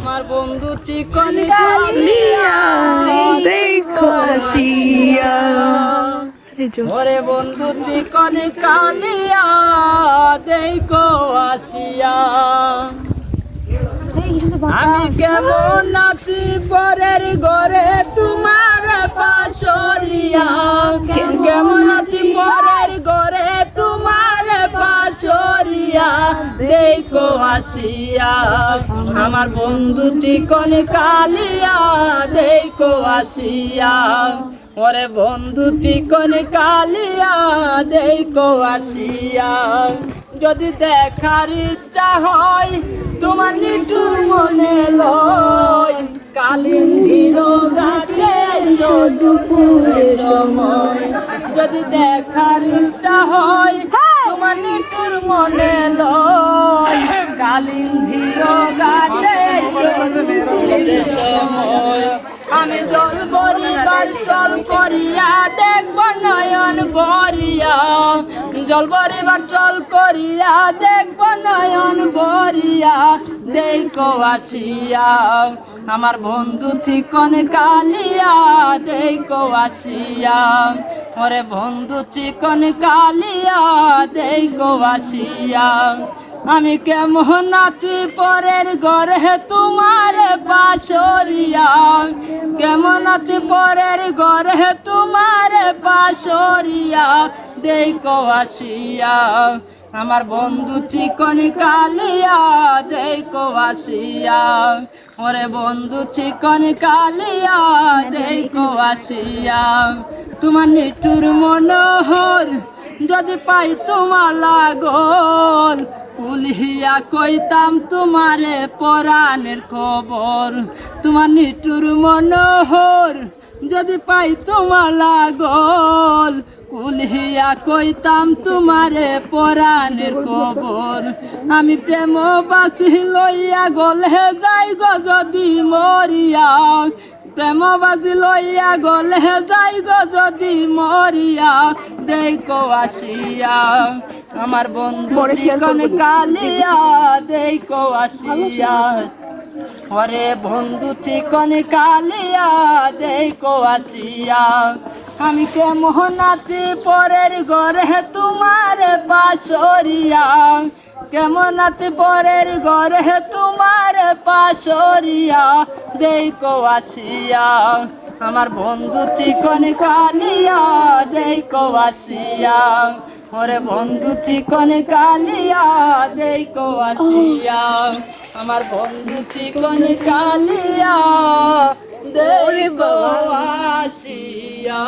আমার বন্ধু চিকন কালিয়া দেখো আসিয়া, ওরে বন্ধু চিকন কালিয়া দেখো আসিয়া। আমি কেমন নাচি পরের ঘরে তোমার পাশরিয়া, কেমন নাচি পরের ঘরে তোমার পাশরিয়া দেখো আসিয়া। আমার বন্ধু চিকন কালিয়া দেখো আসিয়া, ওরে বন্ধু চিকন কালিয়া দেখো আসিয়া। যদি দেখার ইচ্ছা হয় তোমার নিঠুর মনে লয়, কালিন্দির ঘাটে এসো দুপুরের সময়। যদি দেখার ইচ্ছা হয় তোমার নিঠুর মনে লয়, কালিন্দির ঘাটে এসো দুপুরের সময়। আমি জল বরিবার চল করিয়া দেখব নয়ন ভরিয়া, জল বরিবার চল করিয়া দেখব নয়ন ভরিয়া দেখো আসিয়া। আমার বন্ধু চিকন কালিয়া দেখো আসিয়া, ওরে বন্ধু চিকন কালিয়া দেখো আসিয়া। আমি কেমন নাচি পরের ঘরে তোমার পাশরিয়া, কেমন নাচি পরের ঘরে তোমার পাশরিয়া দেখো আসিয়া। আমার বন্ধু চিকন কালিয়া দেখো আসিয়া, ওরে বন্ধু চিকন কালিয়া দেখো আসিয়া। তোমার নিঠুর মনোহর যদি পাই তোমার লাগল, উলিয়া কইতাম তোমারে পরাণের খবর। তোমার নিঠুর মনোহর যদি পাই তোমার লাগল, উলিয়া কইতাম তোমারে পরাণের খবর। আমি প্রেম বাসি লইয়া গলে যাই গো যদি মরিয়া, প্রেম বাজি লইয়া গলে যাই গো যদি মরিয়া দেখো আসিয়া। আমার বন্ধু চিকন কালিয়া দেখো আসিয়া, ওরে বন্ধু চিকন কালিয়া দেখো আসিয়া। আমি কেমন নাচি পরের ঘরে তোমার পাশরিয়া, কেমন নাচি পরের ঘরে তোমার পাশরিয়া দেখো আসিয়া। আমার বন্ধু চিকন কালিয়া দেখো আসিয়া, ওরে বন্ধু চিকন কালিয়া দেখো আসিয়া। আমার বন্ধু চিকন কালিয়া দেখো আসিয়া।